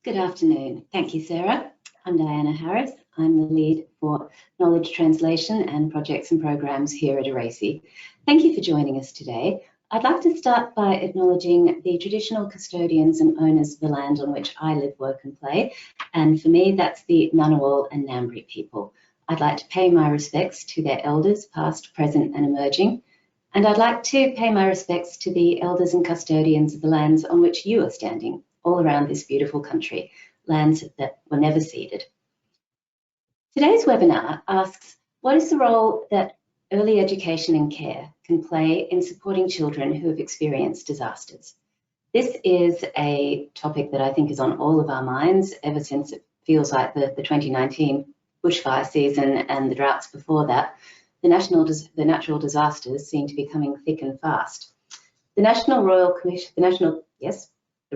Good afternoon. Thank you, Sarah. I'm Diana Harris. I'm the lead for Knowledge Translation and Projects and Programs here at ARACY. Thank you for joining us today. I'd like to start by acknowledging the traditional custodians and owners of the land on which I live, work and play. And for me, that's the Ngunnawal and Ngambri people. I'd like to pay my respects to their elders, past, present and emerging. And I'd like to pay my respects to the elders and custodians of the lands on which you are standing, all around this beautiful country, lands that were never ceded. Today's webinar asks, what is the role that early education and care can play in supporting children who have experienced disasters? This is a topic that I think is on all of our minds ever since it feels like the 2019 bushfire season and the droughts before that. The natural disasters seem to be coming thick and fast. The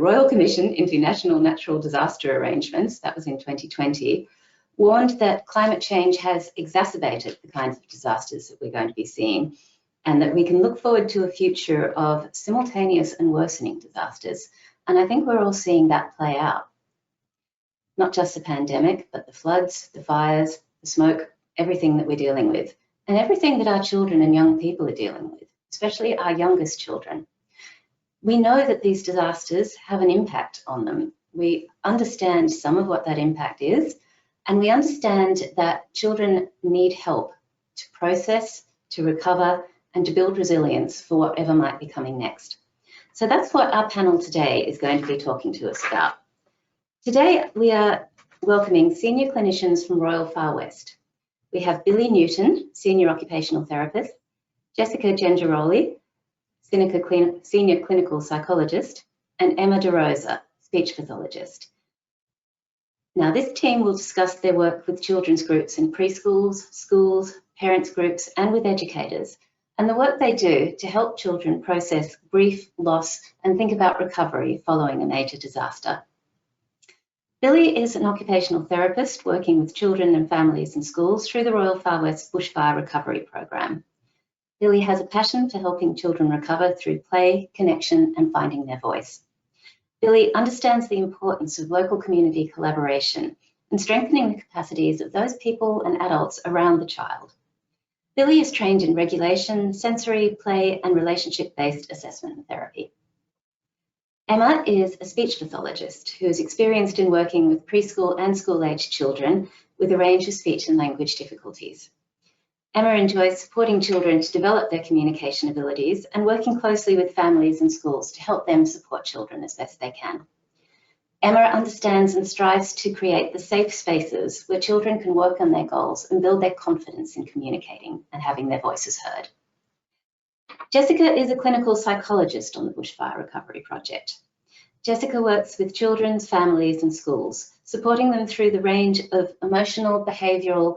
Royal Commission into National Natural Disaster Arrangements, that was in 2020, warned that climate change has exacerbated the kinds of disasters that we're going to be seeing, and that we can look forward to a future of simultaneous and worsening disasters. And I think we're all seeing that play out. Not just the pandemic, but the floods, the fires, the smoke, everything that we're dealing with, and everything that our children and young people are dealing with, especially our youngest children. We know that these disasters have an impact on them. We understand some of what that impact is, and we understand that children need help to process, to recover, and to build resilience for whatever might be coming next. So that's what our panel today is going to be talking to us about. Today, we are welcoming senior clinicians from Royal Far West. We have Billie Newton, Senior Occupational Therapist, Jessica Gengaroli, Senior Clinical Psychologist, and Emma da Roza, Speech Pathologist. Now, this team will discuss their work with children's groups in preschools, schools, parents groups, and with educators, and the work they do to help children process grief, loss, and think about recovery following a major disaster. Billie is an occupational therapist working with children and families in schools through the Royal Far West Bushfire Recovery Program. Billie has a passion for helping children recover through play, connection, and finding their voice. Billie understands the importance of local community collaboration and strengthening the capacities of those people and adults around the child. Billie is trained in regulation, sensory, play, and relationship-based assessment and therapy. Emma is a speech pathologist who is experienced in working with preschool and school-aged children with a range of speech and language difficulties. Emma enjoys supporting children to develop their communication abilities and working closely with families and schools to help them support children as best they can. Emma understands and strives to create the safe spaces where children can work on their goals and build their confidence in communicating and having their voices heard. Jessica is a clinical psychologist on the Bushfire Recovery Project. Jessica works with children's families and schools, supporting them through the range of emotional, behavioural,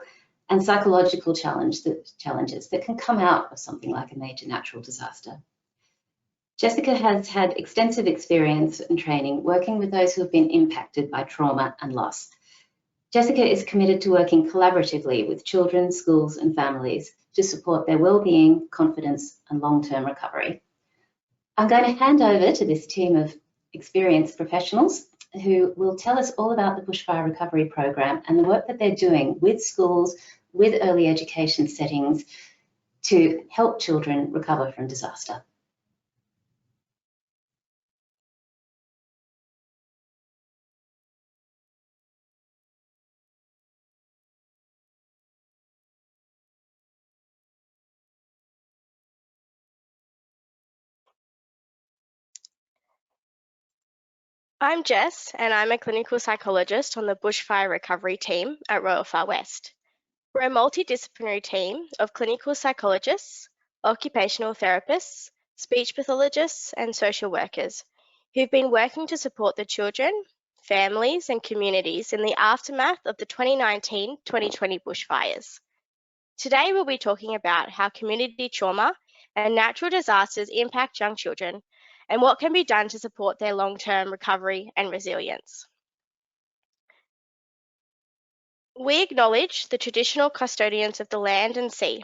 and psychological challenges that can come out of something like a major natural disaster. Jessica has had extensive experience and training working with those who have been impacted by trauma and loss. Jessica is committed to working collaboratively with children, schools, and families to support their well-being, confidence, and long-term recovery. I'm going to hand over to this team of experienced professionals who will tell us all about the Bushfire Recovery Program and the work that they're doing with schools, with early education settings to help children recover from disaster. I'm Jess, and I'm a clinical psychologist on the Bushfire Recovery team at Royal Far West. We're a multidisciplinary team of clinical psychologists, occupational therapists, speech pathologists, and social workers who've been working to support the children, families, and communities in the aftermath of the 2019-2020 bushfires. Today, we'll be talking about how community trauma and natural disasters impact young children and what can be done to support their long-term recovery and resilience. We acknowledge the traditional custodians of the land and sea.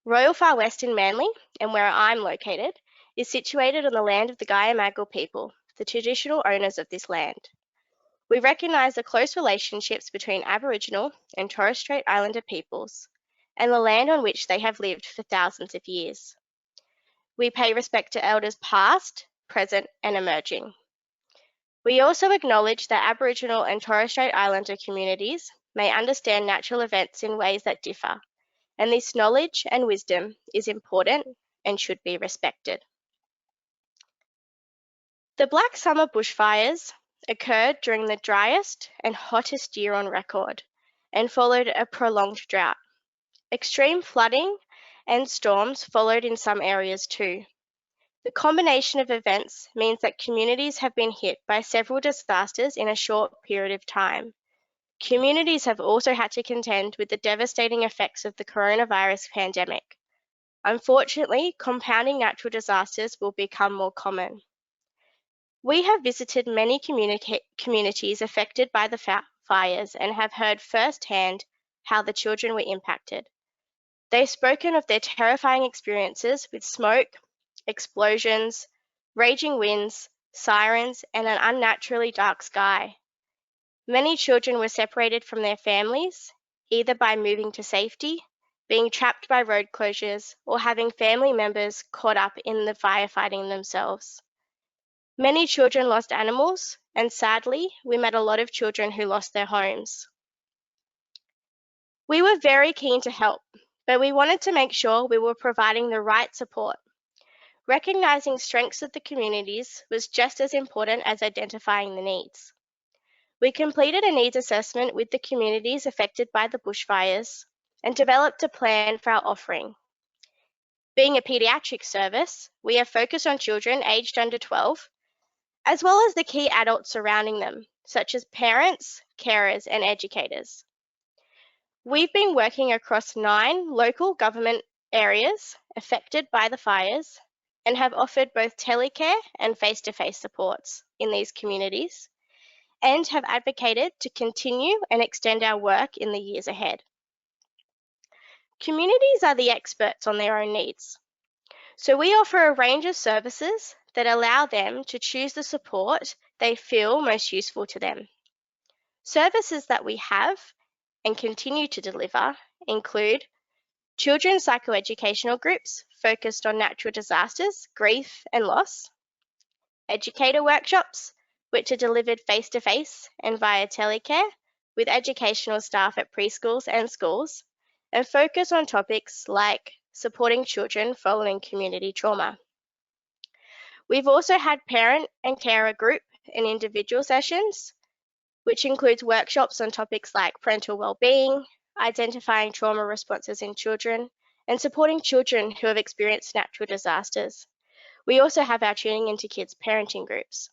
Royal Far West in Manly, and where I'm located, is situated on the land of the Guyamagal people, the traditional owners of this land. We recognise the close relationships between Aboriginal and Torres Strait Islander peoples and the land on which they have lived for thousands of years. We pay respect to elders past, present, and emerging. We also acknowledge that Aboriginal and Torres Strait Islander communities may understand natural events in ways that differ, and this knowledge and wisdom is important and should be respected. The Black Summer bushfires occurred during the driest and hottest year on record and followed a prolonged drought. Extreme flooding and storms followed in some areas too. The combination of events means that communities have been hit by several disasters in a short period of time. Communities have also had to contend with the devastating effects of the coronavirus pandemic. Unfortunately, compounding natural disasters will become more common. We have visited many communities affected by the fires and have heard firsthand how the children were impacted. They've spoken of their terrifying experiences with smoke, explosions, raging winds, sirens, and an unnaturally dark sky. Many children were separated from their families, either by moving to safety, being trapped by road closures, or having family members caught up in the firefighting themselves. Many children lost animals, and sadly, we met a lot of children who lost their homes. We were very keen to help, but we wanted to make sure we were providing the right support. Recognizing strengths of the communities was just as important as identifying the needs. We completed a needs assessment with the communities affected by the bushfires and developed a plan for our offering. Being a paediatric service, we are focused on children aged under 12, as well as the key adults surrounding them, such as parents, carers, and educators. We've been working across 9 local government areas affected by the fires and have offered both telecare and face-to-face supports in these communities, and have advocated to continue and extend our work in the years ahead. Communities are the experts on their own needs, so we offer a range of services that allow them to choose the support they feel most useful to them. Services that we have and continue to deliver include children's psychoeducational groups focused on natural disasters, grief, and loss, educator workshops, which are delivered face-to-face and via telecare with educational staff at preschools and schools, and focus on topics like supporting children following community trauma. We've also had parent and carer group and individual sessions, which includes workshops on topics like parental well-being, identifying trauma responses in children, and supporting children who have experienced natural disasters. We also have our Tuning Into Kids parenting groups.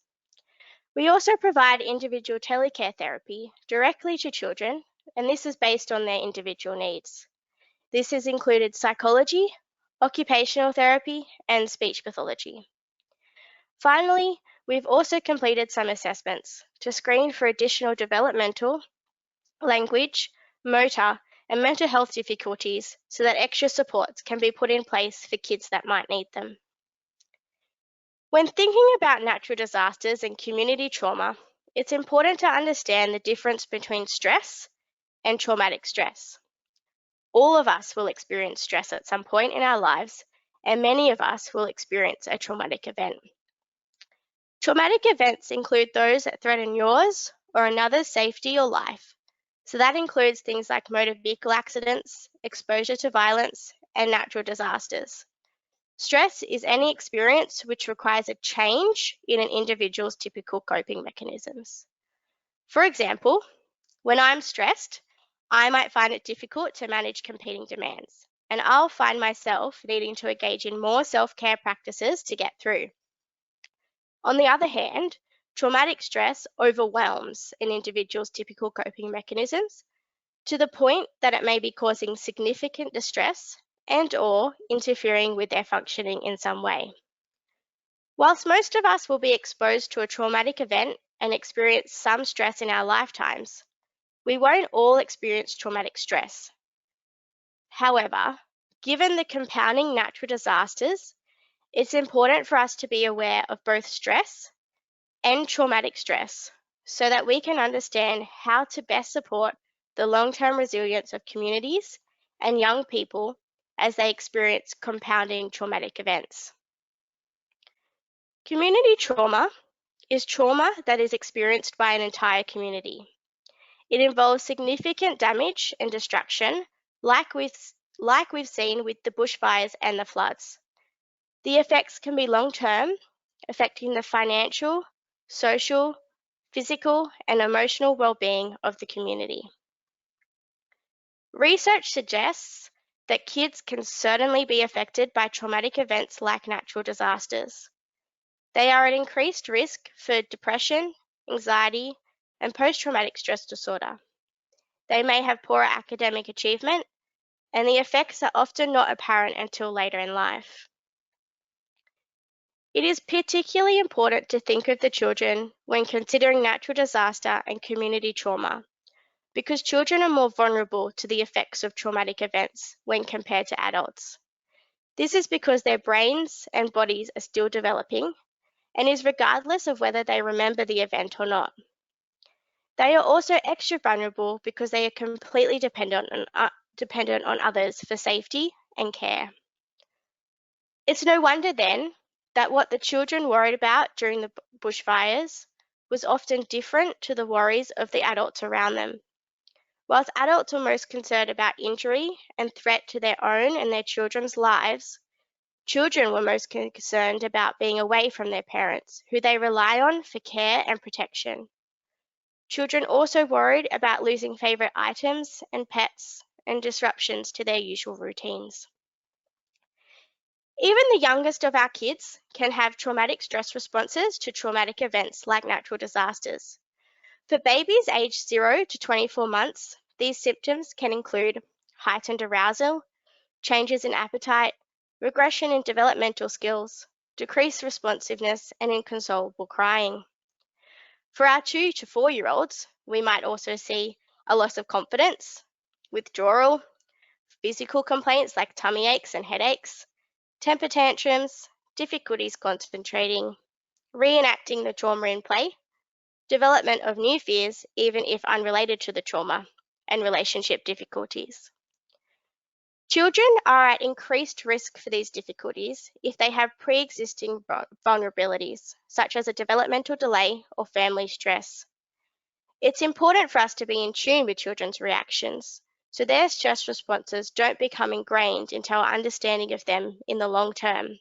We also provide individual telecare therapy directly to children, and this is based on their individual needs. This has included psychology, occupational therapy, and speech pathology. Finally, we've also completed some assessments to screen for additional developmental, language, motor, and mental health difficulties so that extra supports can be put in place for kids that might need them. When thinking about natural disasters and community trauma, it's important to understand the difference between stress and traumatic stress. All of us will experience stress at some point in our lives, and many of us will experience a traumatic event. Traumatic events include those that threaten yours or another's safety or life. So that includes things like motor vehicle accidents, exposure to violence, and natural disasters. Stress is any experience which requires a change in an individual's typical coping mechanisms. For example, when I'm stressed, I might find it difficult to manage competing demands, and I'll find myself needing to engage in more self-care practices to get through. On the other hand, traumatic stress overwhelms an individual's typical coping mechanisms to the point that it may be causing significant distress and/or interfering with their functioning in some way. Whilst most of us will be exposed to a traumatic event and experience some stress in our lifetimes, we won't all experience traumatic stress. However, given the compounding natural disasters, it's important for us to be aware of both stress and traumatic stress so that we can understand how to best support the long-term resilience of communities and young people as they experience compounding traumatic events. Community trauma is trauma that is experienced by an entire community. It involves significant damage and destruction, like we've seen with the bushfires and the floods. The effects can be long-term, affecting the financial, social, physical, and emotional well-being of the community. Research suggests that kids can certainly be affected by traumatic events like natural disasters. They are at increased risk for depression, anxiety, and post-traumatic stress disorder. They may have poorer academic achievement, and the effects are often not apparent until later in life. It is particularly important to think of the children when considering natural disaster and community trauma, because children are more vulnerable to the effects of traumatic events when compared to adults. This is because their brains and bodies are still developing, and is regardless of whether they remember the event or not. They are also extra vulnerable because they are completely dependent on others for safety and care. It's no wonder then that what the children worried about during the bushfires was often different to the worries of the adults around them. Whilst adults were most concerned about injury and threat to their own and their children's lives, children were most concerned about being away from their parents, who they rely on for care and protection. Children also worried about losing favourite items and pets and disruptions to their usual routines. Even the youngest of our kids can have traumatic stress responses to traumatic events like natural disasters. For babies aged 0 to 24 months, these symptoms can include heightened arousal, changes in appetite, regression in developmental skills, decreased responsiveness, and inconsolable crying. For our 2 to 4-year-olds, we might also see a loss of confidence, withdrawal, physical complaints like tummy aches and headaches, temper tantrums, difficulties concentrating, reenacting the trauma in play, development of new fears, even if unrelated to the trauma, and relationship difficulties. Children are at increased risk for these difficulties if they have pre-existing vulnerabilities, such as a developmental delay or family stress. It's important for us to be in tune with children's reactions, so their stress responses don't become ingrained into our understanding of them in the long term.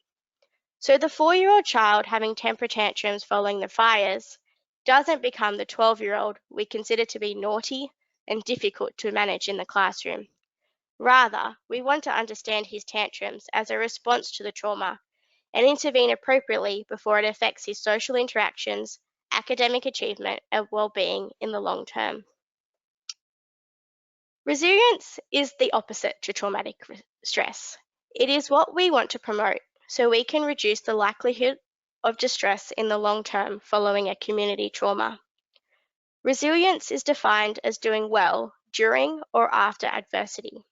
So the 4-year-old child having temper tantrums following the fires doesn't become the 12-year-old we consider to be naughty and difficult to manage in the classroom. Rather, we want to understand his tantrums as a response to the trauma and intervene appropriately before it affects his social interactions, academic achievement, and well-being in the long term. Resilience is the opposite to traumatic stress. It is what we want to promote so we can reduce the likelihood of distress in the long term following a community trauma. Resilience is defined as doing well during or after adversity.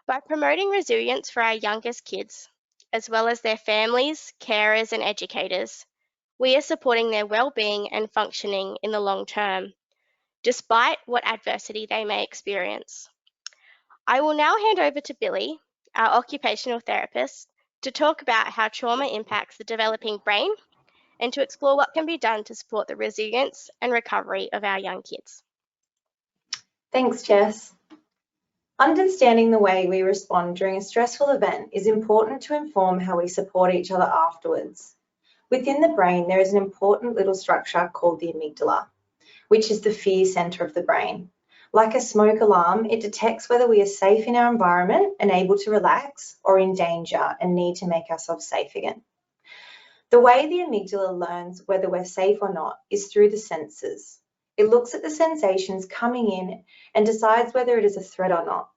By promoting resilience for our youngest kids, as well as their families, carers, and educators, we are supporting their well-being and functioning in the long term, despite what adversity they may experience. I will now hand over to Billie, our occupational therapist, to talk about how trauma impacts the developing brain and to explore what can be done to support the resilience and recovery of our young kids. Thanks, Jess. Understanding the way we respond during a stressful event is important to inform how we support each other afterwards. Within the brain, there is an important little structure called the amygdala, which is the fear center of the brain. Like a smoke alarm, it detects whether we are safe in our environment and able to relax, or in danger and need to make ourselves safe again. The way the amygdala learns whether we're safe or not is through the senses. It looks at the sensations coming in and decides whether it is a threat or not.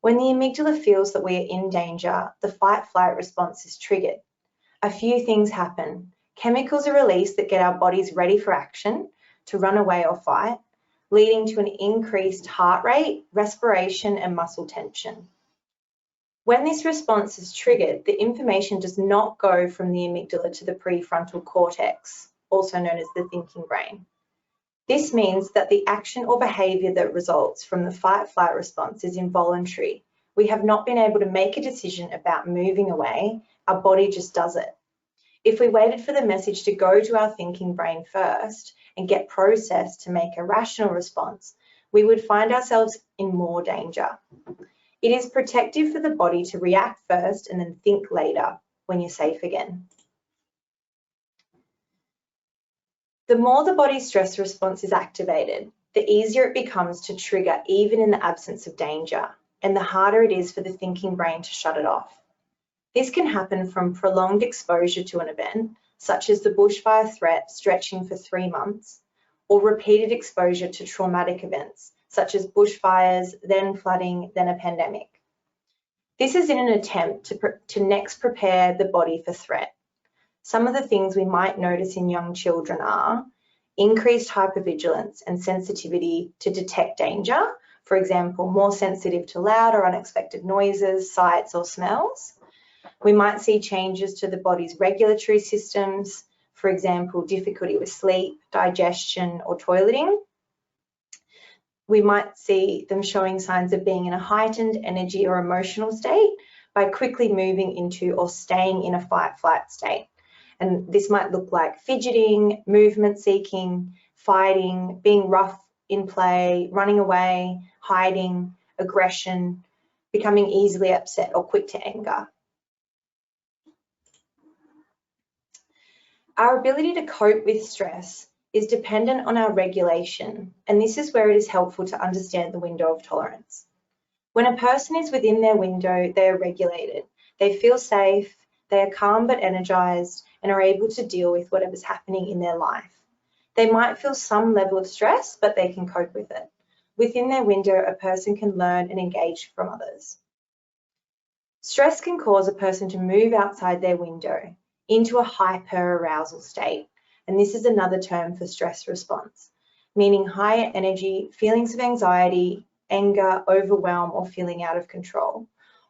When the amygdala feels that we are in danger, the fight-flight response is triggered. A few things happen. Chemicals are released that get our bodies ready for action, to run away or fight, leading to an increased heart rate, respiration, and muscle tension. When this response is triggered, the information does not go from the amygdala to the prefrontal cortex, also known as the thinking brain. This means that the action or behaviour that results from the fight-flight response is involuntary. We have not been able to make a decision about moving away, our body just does it. If we waited for the message to go to our thinking brain first and get processed to make a rational response, we would find ourselves in more danger. It is protective for the body to react first and then think later when you're safe again. The more the body's stress response is activated, the easier it becomes to trigger even in the absence of danger, and the harder it is for the thinking brain to shut it off. This can happen from prolonged exposure to an event, such as the bushfire threat stretching for 3 months, or repeated exposure to traumatic events, such as bushfires, then flooding, then a pandemic. This is in an attempt to next prepare the body for threat. Some of the things we might notice in young children are increased hypervigilance and sensitivity to detect danger, for example, more sensitive to loud or unexpected noises, sights or smells. We might see changes to the body's regulatory systems, for example, difficulty with sleep, digestion or toileting. We might see them showing signs of being in a heightened energy or emotional state by quickly moving into or staying in a fight-flight state. And this might look like fidgeting, movement seeking, fighting, being rough in play, running away, hiding, aggression, becoming easily upset or quick to anger. Our ability to cope with stress is dependent on our regulation, and this is where it is helpful to understand the window of tolerance. When a person is within their window, they are regulated. They feel safe, they are calm but energized, and are able to deal with whatever's happening in their life. They might feel some level of stress, but they can cope with it. Within their window, a person can learn and engage from others. Stress can cause a person to move outside their window into a hyper-arousal state, and this is another term for stress response, meaning higher energy, feelings of anxiety, anger, overwhelm, or feeling out of control,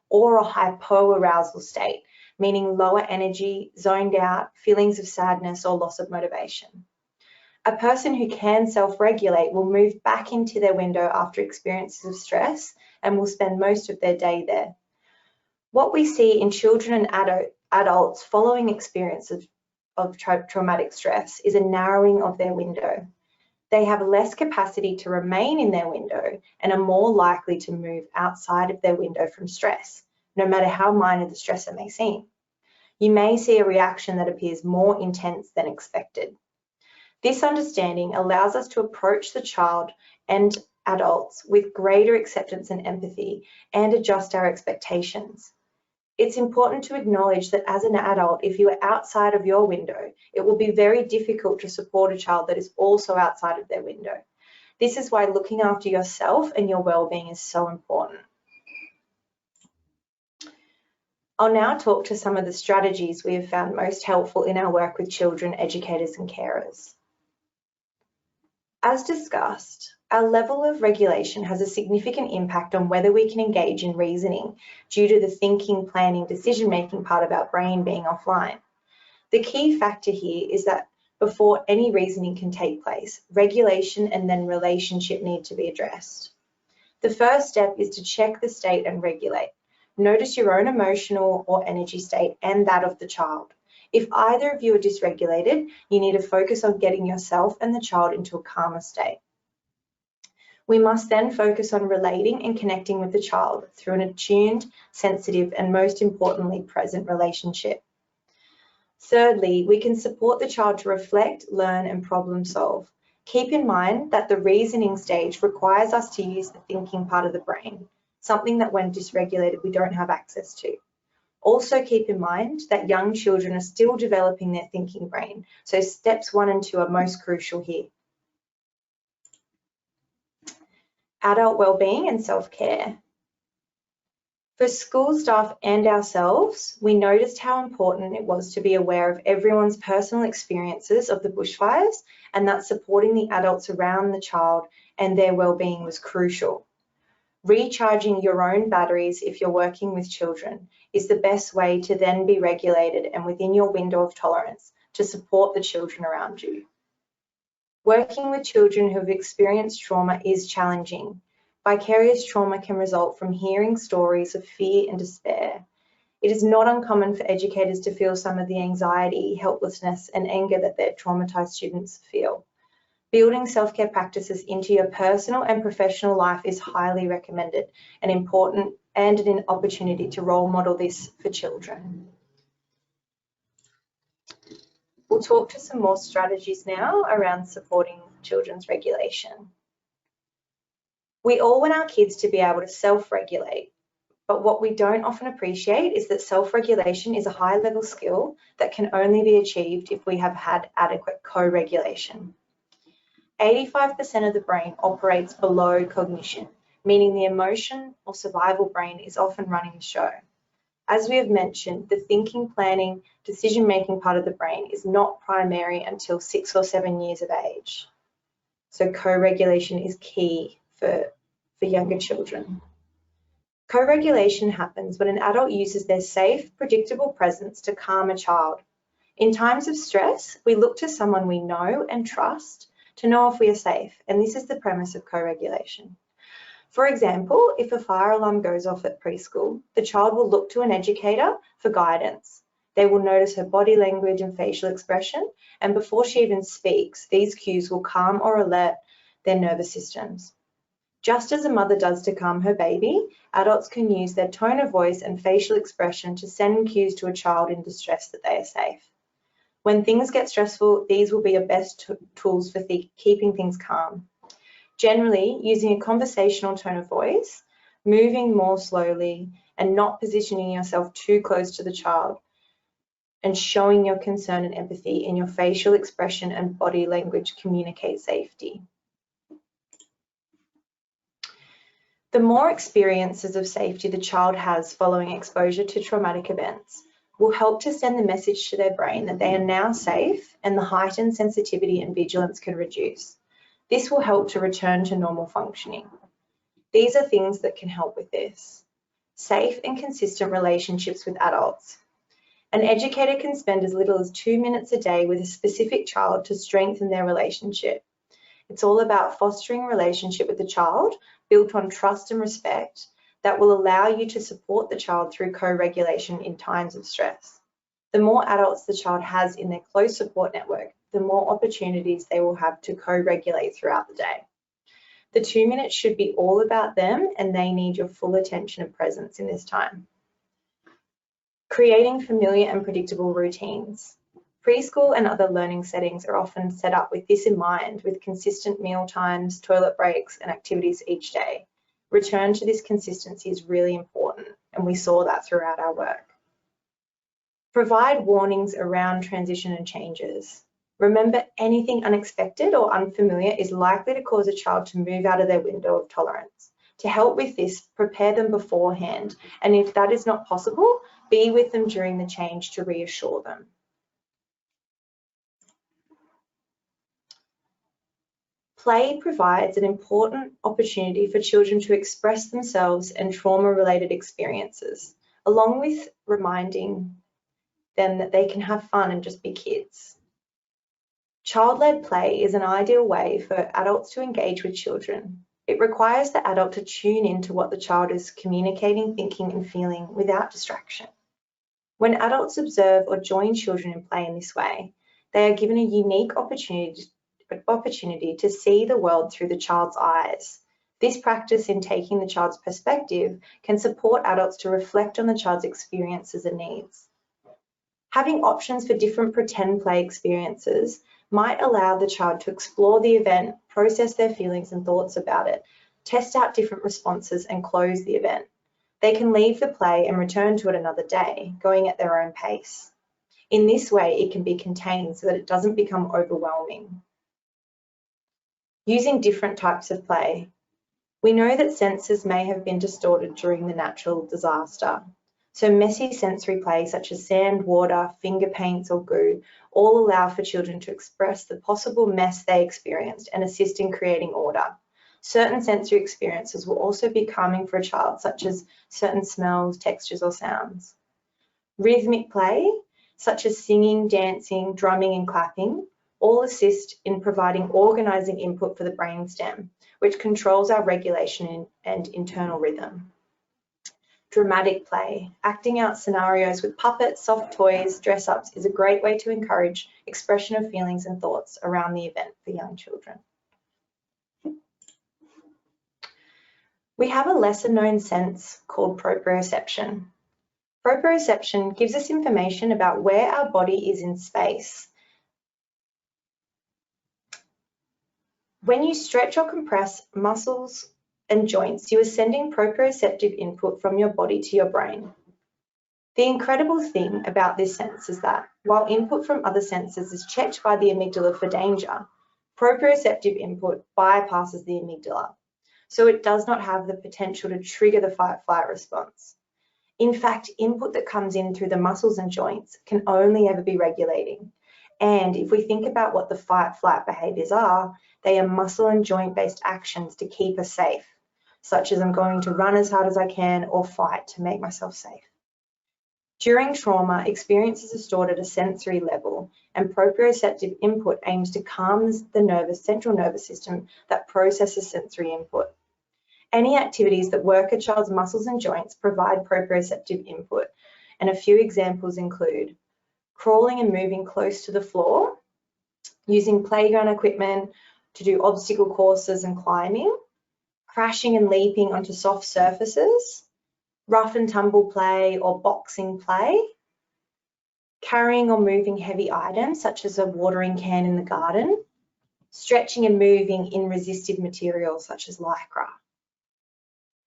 or a hypoarousal state, meaning lower energy, zoned out, feelings of sadness or loss of motivation. A person who can self-regulate will move back into their window after experiences of stress and will spend most of their day there. What we see in children and adults following experiences of traumatic stress is a narrowing of their window. They have less capacity to remain in their window and are more likely to move outside of their window from stress, no matter how minor the stressor may seem. You may see a reaction that appears more intense than expected. This understanding allows us to approach the child and adults with greater acceptance and empathy and adjust our expectations. It's important to acknowledge that as an adult, if you are outside of your window, it will be very difficult to support a child that is also outside of their window. This is why looking after yourself and your well-being is so important. I'll now talk to some of the strategies we have found most helpful in our work with children, educators and carers. As discussed, our level of regulation has a significant impact on whether we can engage in reasoning due to the thinking, planning, decision-making part of our brain being offline. The key factor here is that before any reasoning can take place, regulation and then relationship need to be addressed. The first step is to check the state and regulate. Notice your own emotional or energy state and that of the child. If either of you are dysregulated, you need to focus on getting yourself and the child into a calmer state. We must then focus on relating and connecting with the child through an attuned, sensitive, and most importantly, present relationship. Thirdly, we can support the child to reflect, learn, and problem solve. Keep in mind that the reasoning stage requires us to use the thinking part of the brain, something that when dysregulated, we don't have access to. Also keep in mind that young children are still developing their thinking brain, so steps 1 and 2 are most crucial here. Adult wellbeing and self-care. For school staff and ourselves, we noticed how important it was to be aware of everyone's personal experiences of the bushfires and that supporting the adults around the child and their wellbeing was crucial. Recharging your own batteries if you're working with children is the best way to then be regulated and within your window of tolerance to support the children around you. Working with children who have experienced trauma is challenging. Vicarious trauma can result from hearing stories of fear and despair. It is not uncommon for educators to feel some of the anxiety, helplessness, and anger that their traumatised students feel. Building self-care practices into your personal and professional life is highly recommended and important, and an opportunity to role model this for children. We'll talk to some more strategies now around supporting children's regulation. We all want our kids to be able to self-regulate, but what we don't often appreciate is that self-regulation is a high-level skill that can only be achieved if we have had adequate co-regulation. 85% of the brain operates below cognition, meaning the emotion or survival brain is often running the show. As we have mentioned, the thinking, planning, decision-making part of the brain is not primary until 6 or 7 years of age. So co-regulation is key for younger children. Co-regulation happens when an adult uses their safe, predictable presence to calm a child. In times of stress, we look to someone we know and trust to know if we are safe, and this is the premise of co-regulation. For example, if a fire alarm goes off at preschool, the child will look to an educator for guidance. They will notice her body language and facial expression, and before she even speaks, these cues will calm or alert their nervous systems. Just as a mother does to calm her baby, adults can use their tone of voice and facial expression to send cues to a child in distress that they are safe. When things get stressful, these will be your best tools for keeping things calm. Generally, using a conversational tone of voice, moving more slowly, and not positioning yourself too close to the child, and showing your concern and empathy in your facial expression and body language communicate safety. The more experiences of safety the child has following exposure to traumatic events will help to send the message to their brain that they are now safe, and the heightened sensitivity and vigilance can reduce. This will help to return to normal functioning. These are things that can help with this. Safe and consistent relationships with adults. An educator can spend as little as 2 minutes a day with a specific child to strengthen their relationship. It's all about fostering a relationship with the child built on trust and respect that will allow you to support the child through co-regulation in times of stress. The more adults the child has in their close support network, the more opportunities they will have to co-regulate throughout the day. The 2 minutes should be all about them, and they need your full attention and presence in this time. Creating familiar and predictable routines. Preschool and other learning settings are often set up with this in mind, with consistent meal times, toilet breaks, and activities each day. Return to this consistency is really important, and we saw that throughout our work. Provide warnings around transition and changes. Remember, anything unexpected or unfamiliar is likely to cause a child to move out of their window of tolerance. To help with this, prepare them beforehand, and if that is not possible, be with them during the change to reassure them. Play provides an important opportunity for children to express themselves and trauma-related experiences, along with reminding them that they can have fun and just be kids. Child-led play is an ideal way for adults to engage with children. It requires the adult to tune into what the child is communicating, thinking, and feeling without distraction. When adults observe or join children in play in this way, they are given a unique opportunity to see the world through the child's eyes. This practice in taking the child's perspective can support adults to reflect on the child's experiences and needs. Having options for different pretend play experiences might allow the child to explore the event, process their feelings and thoughts about it, test out different responses, and close the event. They can leave the play and return to it another day, going at their own pace. In this way, it can be contained so that it doesn't become overwhelming. Using different types of play. We know that senses may have been distorted during the natural disaster. So messy sensory play such as sand, water, finger paints or goo all allow for children to express the possible mess they experienced and assist in creating order. Certain sensory experiences will also be calming for a child, such as certain smells, textures or sounds. Rhythmic play such as singing, dancing, drumming and clapping all assist in providing organising input for the brainstem, which controls our regulation and internal rhythm. Dramatic play, acting out scenarios with puppets, soft toys, dress-ups is a great way to encourage expression of feelings and thoughts around the event for young children. We have a lesser known sense called proprioception. Proprioception gives us information about where our body is in space. When you stretch or compress muscles and joints, you are sending proprioceptive input from your body to your brain. The incredible thing about this sense is that while input from other senses is checked by the amygdala for danger, proprioceptive input bypasses the amygdala, so it does not have the potential to trigger the fight-flight response. In fact, input that comes in through the muscles and joints can only ever be regulating. And if we think about what the fight-flight behaviours are, they are muscle and joint-based actions to keep us safe, such as I'm going to run as hard as I can or fight to make myself safe. During trauma, experiences are stored at a sensory level, and proprioceptive input aims to calm the central nervous system that processes sensory input. Any activities that work a child's muscles and joints provide proprioceptive input, and a few examples include crawling and moving close to the floor, using playground equipment to do obstacle courses and climbing, crashing and leaping onto soft surfaces, rough and tumble play or boxing play, carrying or moving heavy items such as a watering can in the garden, stretching and moving in resistive materials such as lycra.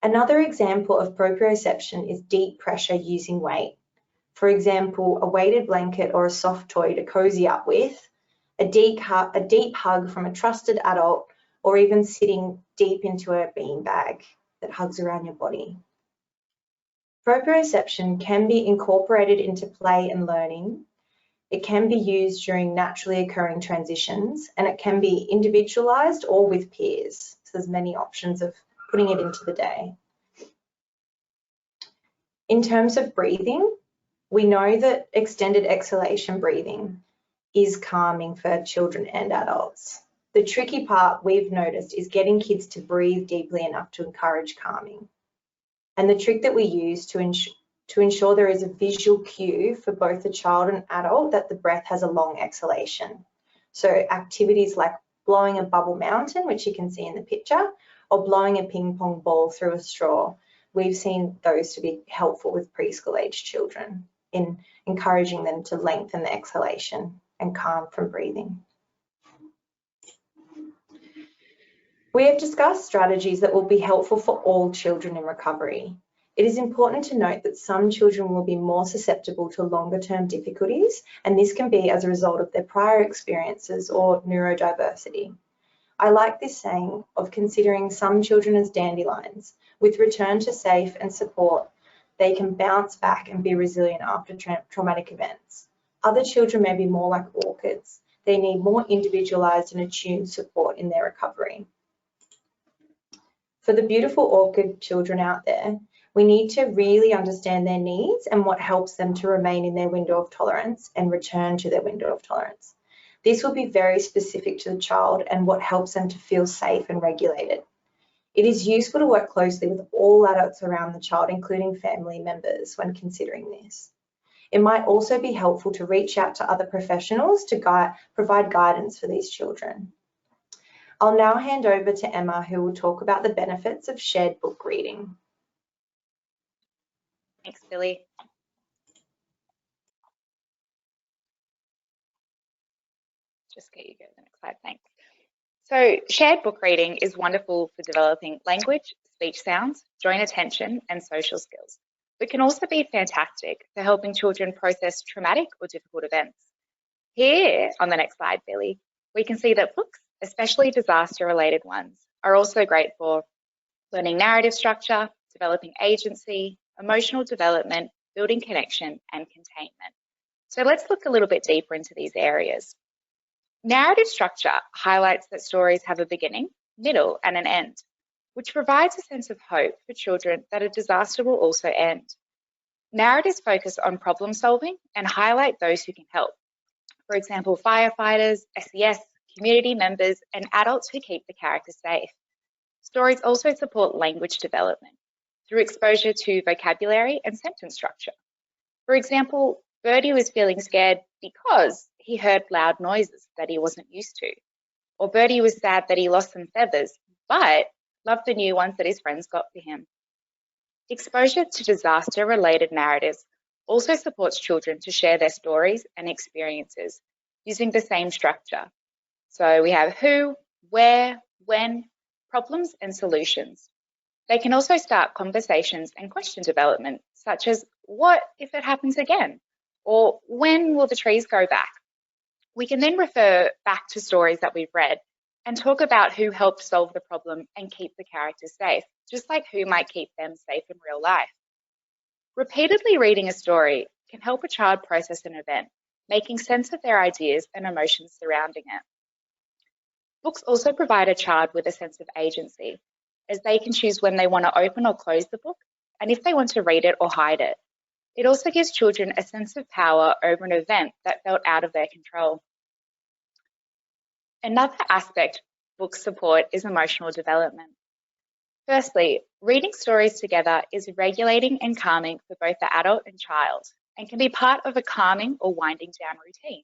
Another example of proprioception is deep pressure using weight. For example, a weighted blanket or a soft toy to cozy up with, a deep hug from a trusted adult, or even sitting deep into a beanbag that hugs around your body. Proprioception can be incorporated into play and learning. It can be used during naturally occurring transitions, and it can be individualized or with peers. So there's many options of putting it into the day. In terms of breathing, we know that extended exhalation breathing is calming for children and adults. The tricky part we've noticed is getting kids to breathe deeply enough to encourage calming. And the trick that we use to ensure there is a visual cue for both the child and adult that the breath has a long exhalation. So activities like blowing a bubble mountain, which you can see in the picture, or blowing a ping pong ball through a straw. We've seen those to be helpful with preschool age children in encouraging them to lengthen the exhalation and calm from breathing. We have discussed strategies that will be helpful for all children in recovery. It is important to note that some children will be more susceptible to longer-term difficulties, and this can be as a result of their prior experiences or neurodiversity. I like this saying of considering some children as dandelions. With return to safe and support, they can bounce back and be resilient after traumatic events. Other children may be more like orchids. They need more individualized and attuned support in their recovery. For the beautiful orchid children out there, we need to really understand their needs and what helps them to remain in their window of tolerance and return to their window of tolerance. This will be very specific to the child and what helps them to feel safe and regulated. It is useful to work closely with all adults around the child, including family members, when considering this. It might also be helpful to reach out to other professionals to provide guidance for these children. I'll now hand over to Emma, who will talk about the benefits of shared book reading. Thanks, Billie. Just get you go to the next slide, thanks. So shared book reading is wonderful for developing language, speech sounds, joint attention, and social skills. It can also be fantastic for helping children process traumatic or difficult events. Here on the next slide, Billie, we can see that books, especially disaster-related ones, are also great for learning narrative structure, developing agency, emotional development, building connection, and containment. So let's look a little bit deeper into these areas. Narrative structure highlights that stories have a beginning, middle, and an end, which provides a sense of hope for children that a disaster will also end. Narratives focus on problem solving and highlight those who can help. for example, firefighters, SES, community members, and adults who keep the character safe. Stories also support language development through exposure to vocabulary and sentence structure. For example, Birdie was feeling scared because he heard loud noises that he wasn't used to. Or Birdie was sad that he lost some feathers, but loved the new ones that his friends got for him. Exposure to disaster-related narratives also supports children to share their stories and experiences using the same structure. So we have who, where, when, problems and solutions. They can also start conversations and question development, such as what if it happens again? Or when will the trees grow back? We can then refer back to stories that we've read and talk about who helped solve the problem and keep the characters safe, just like who might keep them safe in real life. Repeatedly reading a story can help a child process an event, making sense of their ideas and emotions surrounding it. Books also provide a child with a sense of agency, as they can choose when they want to open or close the book, and if they want to read it or hide it. It also gives children a sense of power over an event that felt out of their control. Another aspect books support is emotional development. Firstly, reading stories together is regulating and calming for both the adult and child, and can be part of a calming or winding down routine.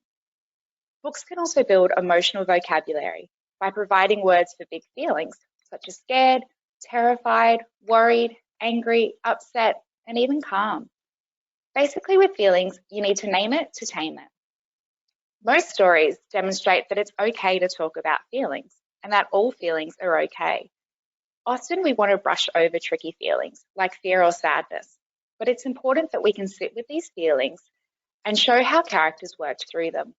Books can also build emotional vocabulary by providing words for big feelings, such as scared, terrified, worried, angry, upset, and even calm. Basically, with feelings, you need to name it to tame it. Most stories demonstrate that it's okay to talk about feelings and that all feelings are okay. Often we want to brush over tricky feelings like fear or sadness, but it's important that we can sit with these feelings and show how characters worked through them.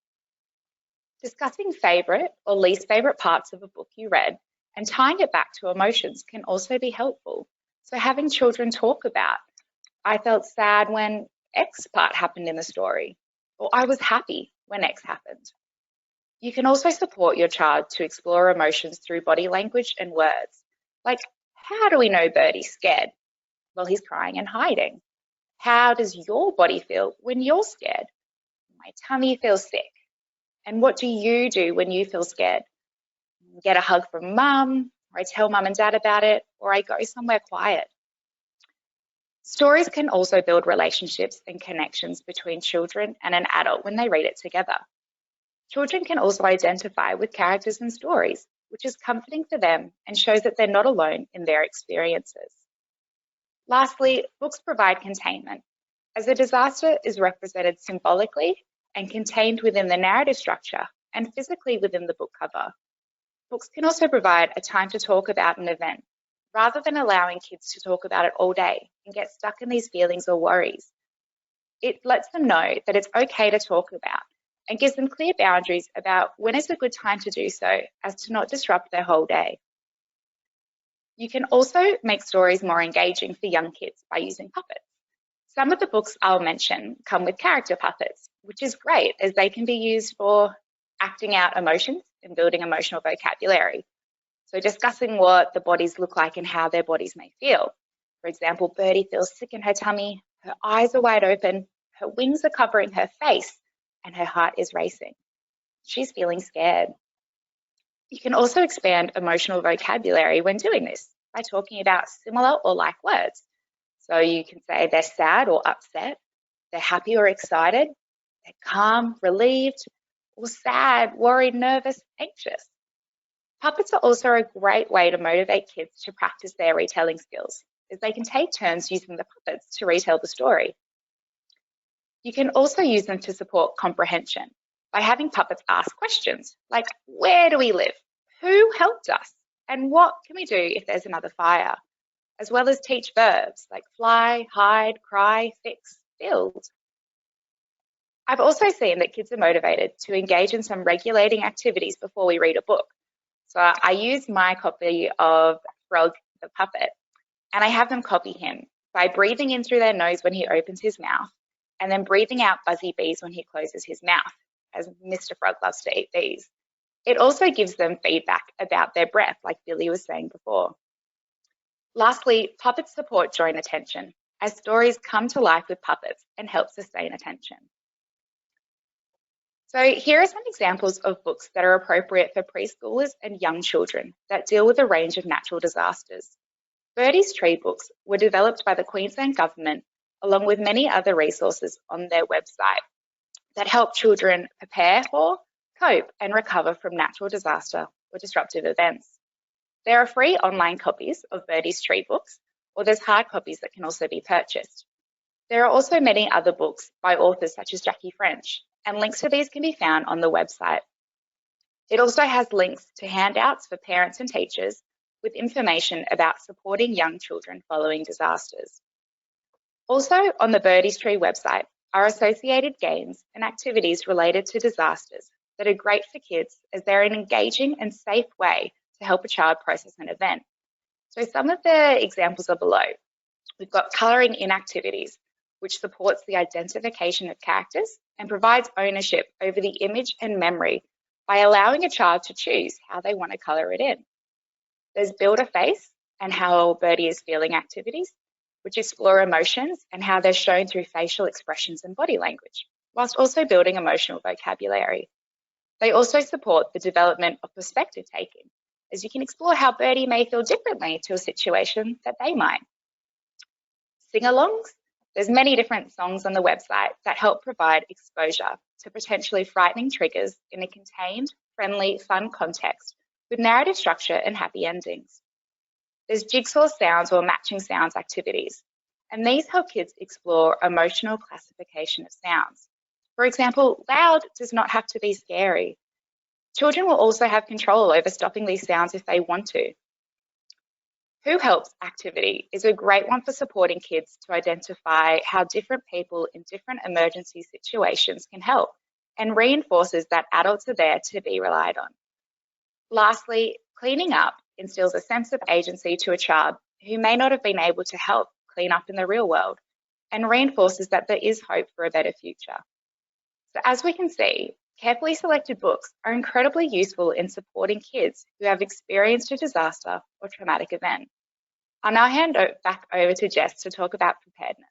Discussing favourite or least favourite parts of a book you read and tying it back to emotions can also be helpful. So having children talk about, I felt sad when X part happened in the story, or I was happy when X happened. You can also support your child to explore emotions through body language and words. Like, how do we know Birdie's scared? Well, he's crying and hiding. How does your body feel when you're scared? My tummy feels sick. And what do you do when you feel scared? Get a hug from mum, or I tell mum and dad about it, or I go somewhere quiet. Stories can also build relationships and connections between children and an adult when they read it together. Children can also identify with characters and stories, which is comforting for them and shows that they're not alone in their experiences. Lastly, books provide containment, as a disaster is represented symbolically and contained within the narrative structure and physically within the book cover. Books can also provide a time to talk about an event, rather than allowing kids to talk about it all day and get stuck in these feelings or worries. It lets them know that it's okay to talk about and gives them clear boundaries about when is a good time to do so as to not disrupt their whole day. You can also make stories more engaging for young kids by using puppets. Some of the books I'll mention come with character puppets, which is great as they can be used for acting out emotions and building emotional vocabulary. So discussing what the bodies look like and how their bodies may feel. For example, Birdie feels sick in her tummy, her eyes are wide open, her wings are covering her face, and her heart is racing. She's feeling scared. You can also expand emotional vocabulary when doing this by talking about similar or like words. So you can say they're sad or upset, they're happy or excited, they're calm, relieved, or sad, worried, nervous, anxious. Puppets are also a great way to motivate kids to practice their retelling skills, as they can take turns using the puppets to retell the story. You can also use them to support comprehension by having puppets ask questions like, where do we live? Who helped us? And what can we do if there's another fire? As well as teach verbs like fly, hide, cry, fix, build. I've also seen that kids are motivated to engage in some regulating activities before we read a book. So I use my copy of Frog the Puppet, and I have them copy him by breathing in through their nose when he opens his mouth, and then breathing out buzzy bees when he closes his mouth, as Mr. Frog loves to eat bees. It also gives them feedback about their breath, like Billy was saying before. Lastly, puppets support joint attention, as stories come to life with puppets and help sustain attention. So here are some examples of books that are appropriate for preschoolers and young children that deal with a range of natural disasters. Birdie's Tree books were developed by the Queensland Government along with many other resources on their website that help children prepare for, cope and recover from natural disaster or disruptive events. There are free online copies of Birdie's Tree books, or there's hard copies that can also be purchased. There are also many other books by authors such as Jackie French, and links to these can be found on the website. It also has links to handouts for parents and teachers with information about supporting young children following disasters. Also on the Birdie's Tree website are associated games and activities related to disasters that are great for kids as they're an engaging and safe way to help a child process an event. So some of the examples are below. We've got colouring in activities, which supports the identification of characters and provides ownership over the image and memory by allowing a child to choose how they want to colour it in. There's Build a Face and How Birdie is Feeling activities, which explore emotions and how they're shown through facial expressions and body language, whilst also building emotional vocabulary. They also support the development of perspective taking, as you can explore how Birdie may feel differently to a situation that they might. Sing-alongs. There's many different songs on the website that help provide exposure to potentially frightening triggers in a contained, friendly, fun context with narrative structure and happy endings. There's jigsaw sounds or matching sounds activities, and these help kids explore emotional classification of sounds. For example, loud does not have to be scary. Children will also have control over stopping these sounds if they want to. Who Helps activity is a great one for supporting kids to identify how different people in different emergency situations can help and reinforces that adults are there to be relied on. Lastly, Cleaning Up instills a sense of agency to a child who may not have been able to help clean up in the real world and reinforces that there is hope for a better future. So as we can see, carefully selected books are incredibly useful in supporting kids who have experienced a disaster or traumatic event. I'll now hand back over to Jess to talk about preparedness.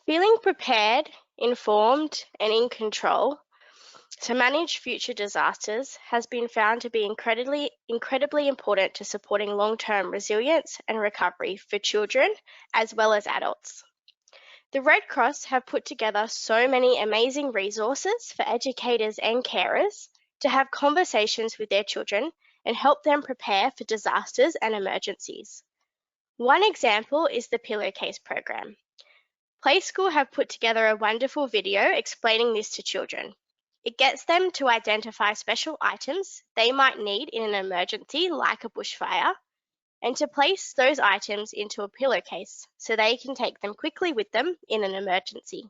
Feeling prepared, informed, and in control to manage future disasters has been found to be incredibly important to supporting long-term resilience and recovery for children as well as adults. The Red Cross have put together so many amazing resources for educators and carers to have conversations with their children and help them prepare for disasters and emergencies. One example is the Pillowcase program. Play School have put together a wonderful video explaining this to children. It gets them to identify special items they might need in an emergency like a bushfire and to place those items into a pillowcase so they can take them quickly with them in an emergency.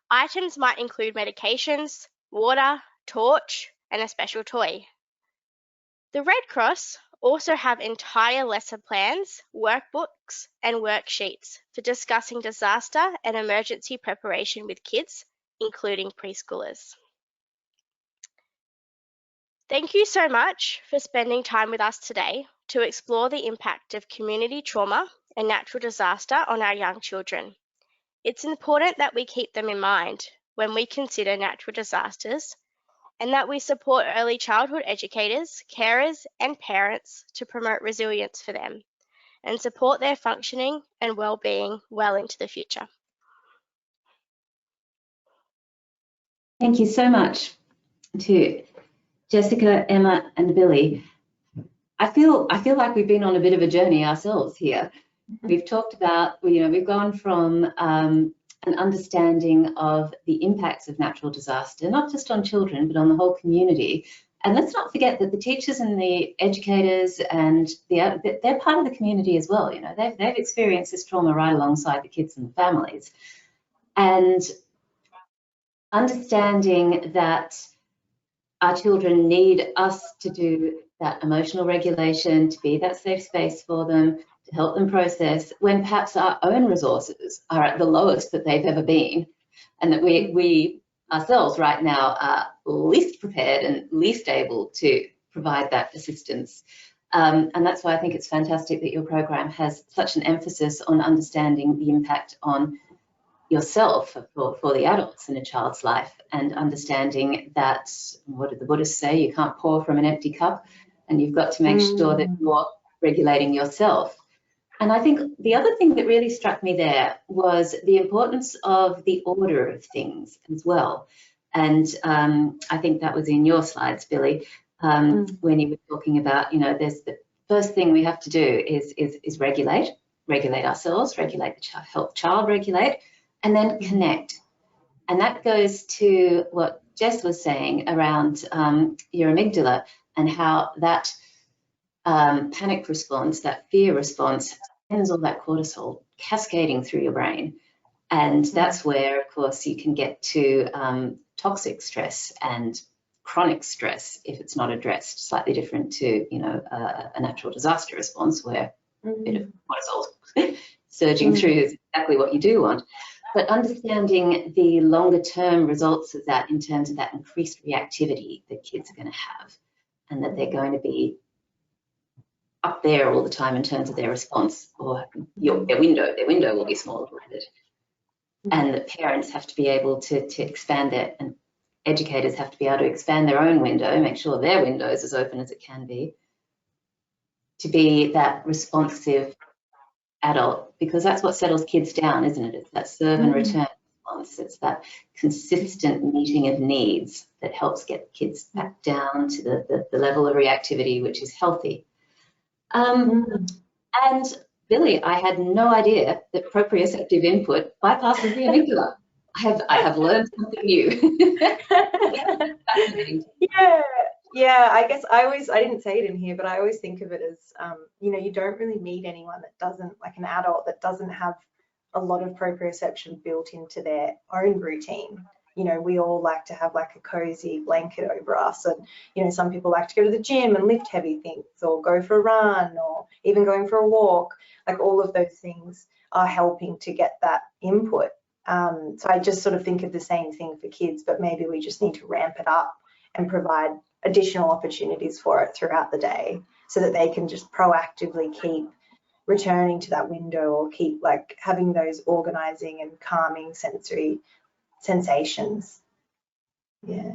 Items might include medications, water, torch, and a special toy. The Red Cross also have entire lesson plans, workbooks, and worksheets for discussing disaster and emergency preparation with kids, including preschoolers. Thank you so much for spending time with us today to explore the impact of community trauma and natural disaster on our young children. It's important that we keep them in mind when we consider natural disasters and that we support early childhood educators, carers, and parents to promote resilience for them and support their functioning and well-being well into the future. Thank you so much to Jessica, Emma, and Billie. I feel like we've been on a bit of a journey ourselves here. We've talked about, we've gone from an understanding of the impacts of natural disaster, not just on children, but on the whole community. And let's not forget that the teachers and the educators and they're part of the community as well. They've experienced this trauma right alongside the kids and the families. And understanding that our children need us to do that emotional regulation, to be that safe space for them, to help them process when perhaps our own resources are at the lowest that they've ever been, and that we ourselves right now are least prepared and least able to provide that assistance. And that's why I think it's fantastic that your program has such an emphasis on understanding the impact on yourself for the adults in a child's life, and understanding that, what did the Buddhists say? You can't pour from an empty cup, and you've got to make sure that you're regulating yourself. And I think the other thing that really struck me there was the importance of the order of things as well. And I think that was in your slides, Billie, when you were talking about, there's the first thing we have to do is regulate ourselves, regulate the child, help the child regulate, and then connect. And that goes to what Jess was saying around your amygdala, and how that panic response, that fear response, sends all that cortisol cascading through your brain. And that's where, of course, you can get to toxic stress and chronic stress if it's not addressed, slightly different to, a natural disaster response where a bit of cortisol surging through is exactly what you do want. But understanding the longer term results of that in terms of that increased reactivity that kids are going to have, and that they're going to be up there all the time in terms of their response, or their window will be smaller, and that parents have to be able to expand that, and educators have to be able to expand their own window, make sure their window is as open as it can be, to be that responsive adult, because that's what settles kids down, isn't it? It's that serve and return response. It's that consistent meeting of needs that helps get kids back down to the level of reactivity which is healthy. And Billie, I had no idea that proprioceptive input bypasses the amygdala. I have learned something new. Yeah, I guess I didn't say it in here, but I always think of it as, you don't really meet anyone that doesn't, like an adult that doesn't have a lot of proprioception built into their own routine. We all like to have like a cozy blanket over us, and, some people like to go to the gym and lift heavy things, or go for a run, or even going for a walk. Like, all of those things are helping to get that input. So I just sort of think of the same thing for kids, but maybe we just need to ramp it up and provide additional opportunities for it throughout the day, so that they can just proactively keep returning to that window, or keep like having those organizing and calming sensory sensations. Yeah.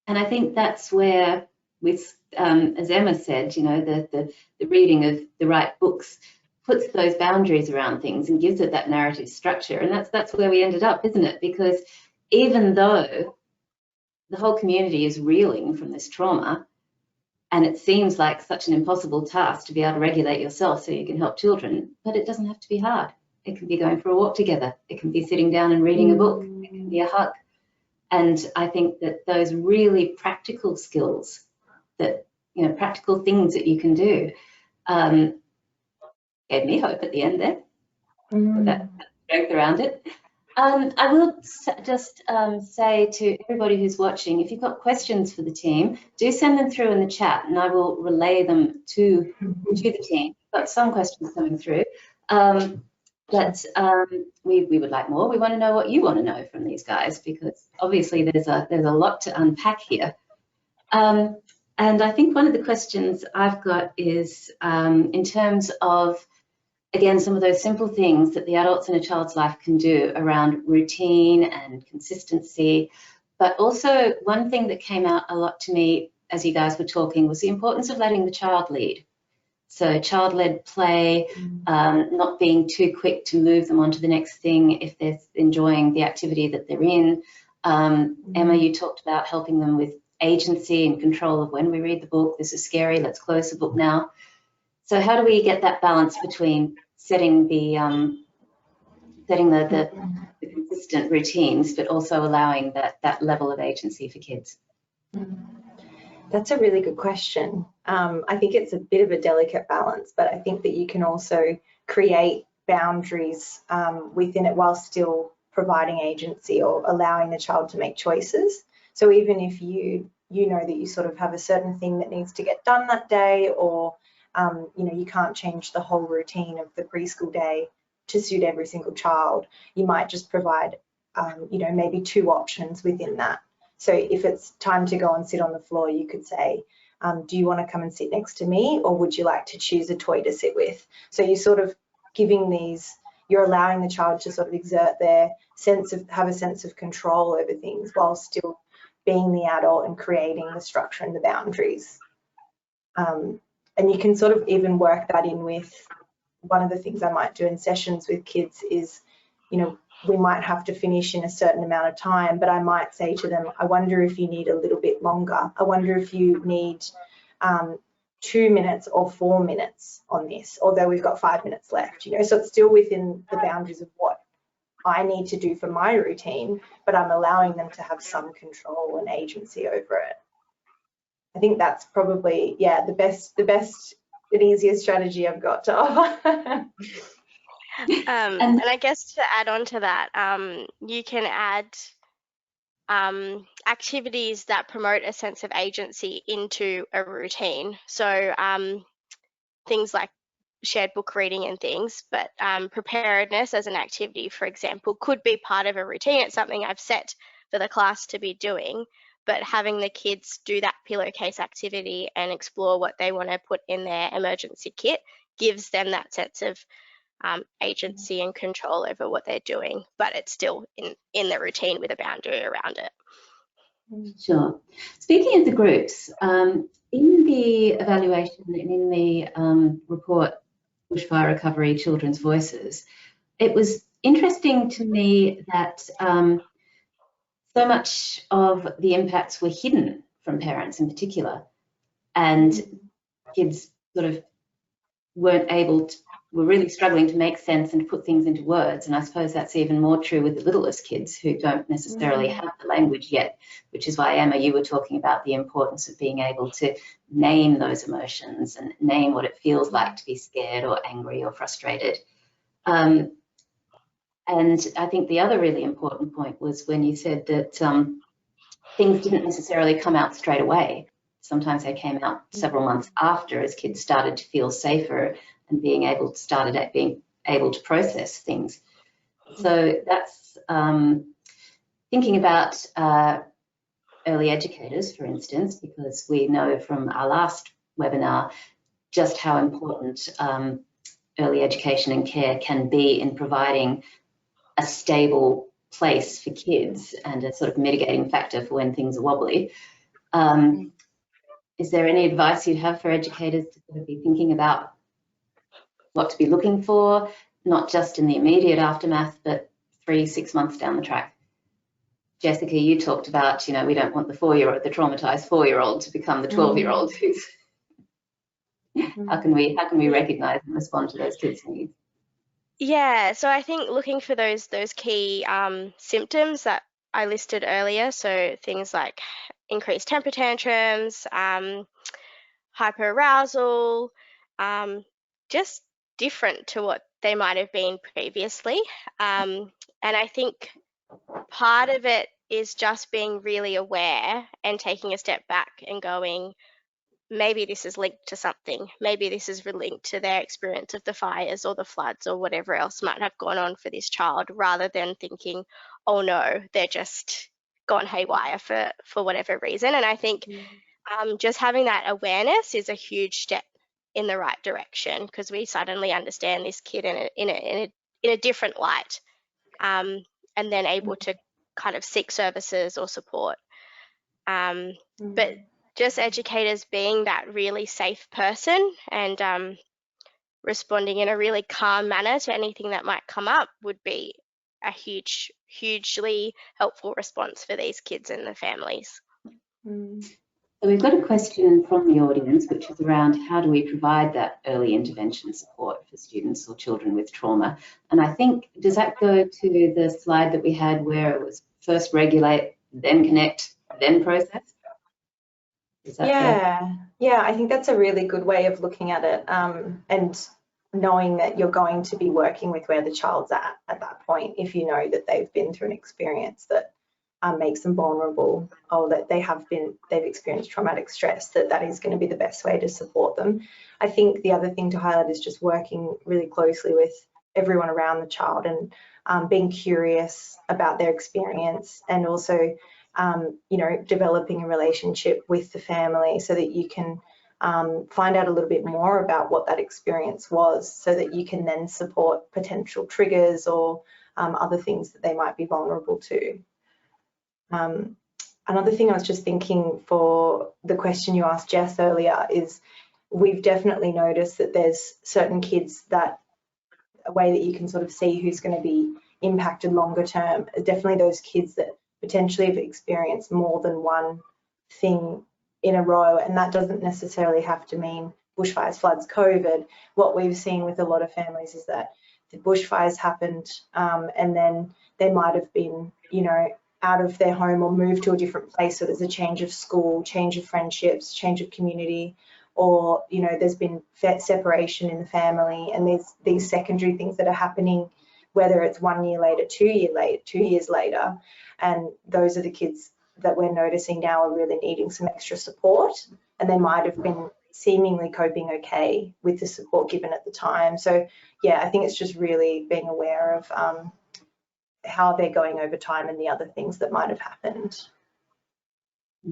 And I think that's where, with as Emma said, the reading of the right books puts those boundaries around things and gives it that narrative structure. And that's where we ended up, isn't it? Because even though the whole community is reeling from this trauma, and it seems like such an impossible task to be able to regulate yourself so you can help children, but it doesn't have to be hard. It can be going for a walk together. It can be sitting down and reading a book. It can be a hug. And I think that those really practical skills, that, practical things that you can do, gave me hope at the end there, with that strength around it. I will just say to everybody who's watching, if you've got questions for the team, do send them through in the chat, and I will relay them to the team. I've got some questions coming through, but we would like more. We want to know what you want to know from these guys, because obviously there's a lot to unpack here. And I think one of the questions I've got is in terms of, again, some of those simple things that the adults in a child's life can do around routine and consistency. But also, one thing that came out a lot to me as you guys were talking was the importance of letting the child lead. So child-led play, not being too quick to move them on to the next thing if they're enjoying the activity that they're in. Emma, you talked about helping them with agency and control of when we read the book. This is scary, let's close the book now. So how do we get that balance between setting the consistent routines, but also allowing that level of agency for kids? That's a really good question. I think it's a bit of a delicate balance, but I think that you can also create boundaries within it while still providing agency, or allowing the child to make choices. So even if you know that you sort of have a certain thing that needs to get done that day, or you can't change the whole routine of the preschool day to suit every single child, you might just provide, maybe 2 options within that. So if it's time to go and sit on the floor, you could say, do you want to come and sit next to me, or would you like to choose a toy to sit with? So you're sort of giving these, you're allowing the child to sort of exert their have a sense of control over things while still being the adult and creating the structure and the boundaries. And you can sort of even work that in with, one of the things I might do in sessions with kids is, you know, we might have to finish in a certain amount of time, but I might say to them, I wonder if you need a little bit longer. I wonder if you need 2 minutes or 4 minutes on this, although we've got 5 minutes left, you know, so it's still within the boundaries of what I need to do for my routine, but I'm allowing them to have some control and agency over it. I think that's probably, yeah, the best and easiest strategy I've got to offer. And I guess to add on to that, you can add activities that promote a sense of agency into a routine. So things like shared book reading and things, but preparedness as an activity, for example, could be part of a routine. It's something I've set for the class to be doing, but having the kids do that pillowcase activity and explore what they want to put in their emergency kit gives them that sense of agency and control over what they're doing, but it's still in the routine with a boundary around it. Sure. Speaking of the groups, in the evaluation and in the report, Bushfire Recovery Children's Voices, it was interesting to me that so much of the impacts were hidden from parents in particular, and kids sort of were really struggling to make sense and put things into words. And I suppose that's even more true with the littlest kids who don't necessarily have the language yet, which is why, Emma, you were talking about the importance of being able to name those emotions and name what it feels like to be scared or angry or frustrated. And I think the other really important point was when you said that things didn't necessarily come out straight away. Sometimes they came out several months after, as kids started to feel safer and being able to process things. So that's thinking about early educators, for instance, because we know from our last webinar just how important early education and care can be in providing a stable place for kids and a sort of mitigating factor for when things are wobbly. Is there any advice you'd have for educators to sort of be thinking about what to be looking for, not just in the immediate aftermath, but 3-6 months down the track? Jessica, you talked about, you know, we don't want the traumatized 4-year-old to become the 12-year-old. How can we recognize and respond to those kids' needs? Yeah, so I think looking for those key symptoms that I listed earlier, so things like increased temper tantrums, hyperarousal, just different to what they might have been previously. And I think part of it is just being really aware and taking a step back and going, maybe this is linked to something. Maybe this is linked to their experience of the fires or the floods or whatever else might have gone on for this child, rather than thinking, oh no, they're just gone haywire for whatever reason. And I think just having that awareness is a huge step in the right direction, because we suddenly understand this kid in a different light, and then able to kind of seek services or support. But just educators being that really safe person and responding in a really calm manner to anything that might come up would be a hugely helpful response for these kids and the families. So we've got a question from the audience, which is around how do we provide that early intervention support for students or children with trauma? And I think, does that go to the slide that we had where it was first regulate, then connect, then process? Yeah, I think that's a really good way of looking at it, and knowing that you're going to be working with where the child's at that point, if you know that they've been through an experience that makes them vulnerable, or that they've experienced traumatic stress, that is going to be the best way to support them. I think the other thing to highlight is just working really closely with everyone around the child and being curious about their experience, and also you know, developing a relationship with the family so that you can find out a little bit more about what that experience was, so that you can then support potential triggers or other things that they might be vulnerable to. Another thing I was just thinking for the question you asked Jess earlier is, we've definitely noticed that there's certain kids that a way that you can sort of see who's going to be impacted longer term are definitely those kids that potentially have experienced more than one thing in a row, and that doesn't necessarily have to mean bushfires, floods, COVID. What we've seen with a lot of families is that the bushfires happened and then they might have been, you know, out of their home or moved to a different place, so there's a change of school, change of friendships, change of community, or, you know, there's been separation in the family, and there's these secondary things that are happening, whether it's 1 year later, 2 years later, and those are the kids that we're noticing now are really needing some extra support, and they might have been seemingly coping okay with the support given at the time. So yeah, I think it's just really being aware of how they're going over time and the other things that might have happened.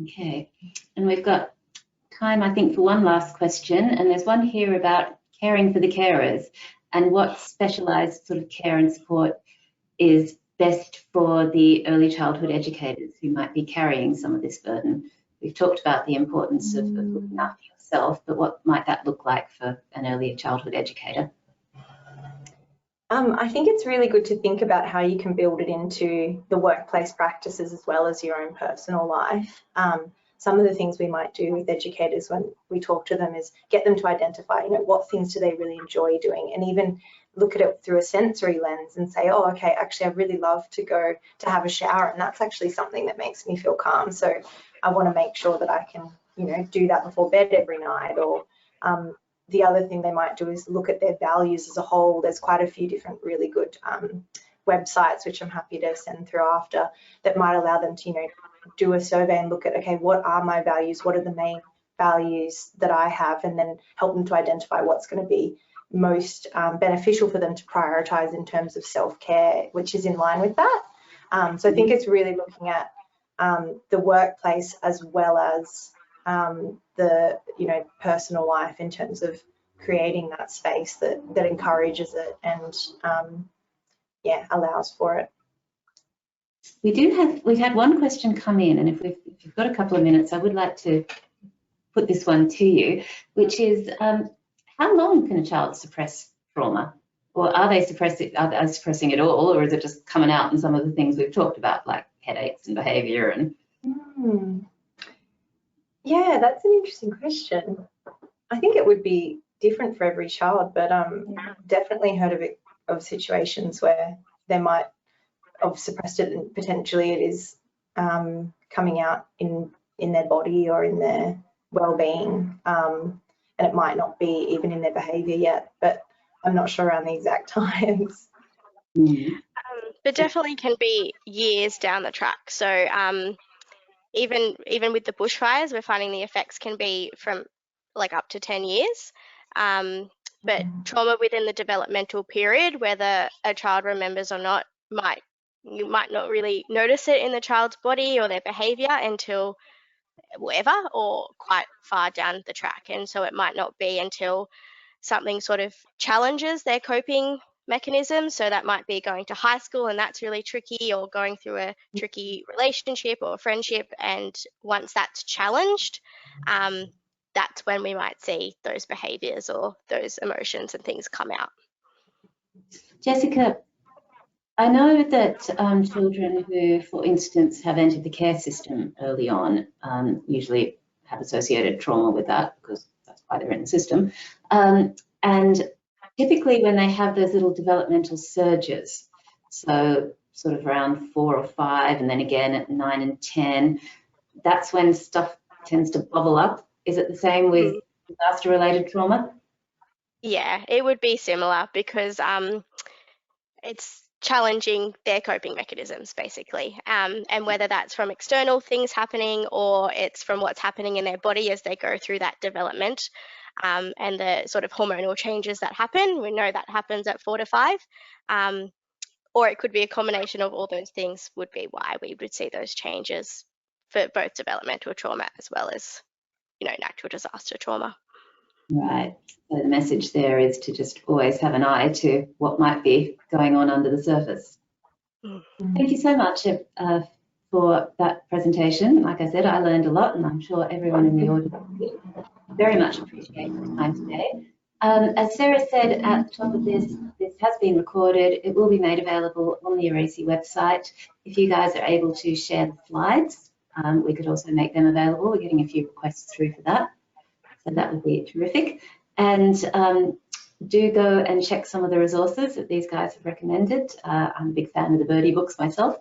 Okay, and we've got time, I think, for one last question, and there's one here about caring for the carers and what specialised sort of care and support is best for the early childhood educators who might be carrying some of this burden. We've talked about the importance of looking after yourself, but what might that look like for an early childhood educator? I think it's really good to think about how you can build it into the workplace practices as well as your own personal life. Some of the things we might do with educators when we talk to them is get them to identify, you know, what things do they really enjoy doing, and even look at it through a sensory lens and say, oh, okay, actually I really love to go to have a shower, and that's actually something that makes me feel calm. So I want to make sure that I can, you know, do that before bed every night. Or the other thing they might do is look at their values as a whole. There's quite a few different really good websites, which I'm happy to send through after, that might allow them to, you know, do a survey and look at, okay, what are my values? What are the main values that I have? And then help them to identify what's going to be most beneficial for them to prioritize in terms of self-care, which is in line with that. So I think it's really looking at the workplace as well as the, you know, personal life in terms of creating that space that encourages it and yeah, allows for it. We've had one question come in, and if you've got a couple of minutes, I would like to put this one to you, which is how long can a child suppress trauma? Or are they suppressing it all, or is it just coming out in some of the things we've talked about, like headaches and behaviour? And yeah, that's an interesting question. I think it would be different for every child, but definitely heard of situations where they might have suppressed it and potentially it is coming out in their body or in their well-being, and it might not be even in their behaviour yet, but I'm not sure around the exact times. But definitely can be years down the track. So even with the bushfires, we're finding the effects can be from like up to 10 years. But trauma within the developmental period, whether a child remembers or not, you might not really notice it in the child's body or their behaviour until whatever, or quite far down the track. And so it might not be until something sort of challenges their coping mechanisms. So that might be going to high school and that's really tricky, or going through a tricky relationship or friendship. And once that's challenged, that's when we might see those behaviours or those emotions and things come out. Jessica, I know that children who, for instance, have entered the care system early on usually have associated trauma with that, because that's why they're in the system. And typically when they have those little developmental surges, so sort of around 4 or 5, and then again at 9 and 10, that's when stuff tends to bubble up. Is it the same with disaster-related trauma? Yeah, it would be similar, because it's challenging their coping mechanisms, basically, and whether that's from external things happening or it's from what's happening in their body as they go through that development, and the sort of hormonal changes that happen. We know that happens at 4 to 5, or it could be a combination of all those things would be why we would see those changes for both developmental trauma as well as natural disaster trauma. Right. So the message there is to just always have an eye to what might be going on under the surface. Thank you so much for that presentation. Like I said, I learned a lot, and I'm sure everyone in the audience did. Very much appreciate the time today. As Sarah said at the top of this has been recorded. It will be made available on the ARACY website. If you guys are able to share the slides, we could also make them available. We're getting a few requests through for that. So that would be terrific. And do go and check some of the resources that these guys have recommended. I'm a big fan of the Birdie books myself.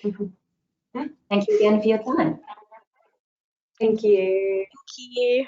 Thank you again for your time. Thank you. Thank you.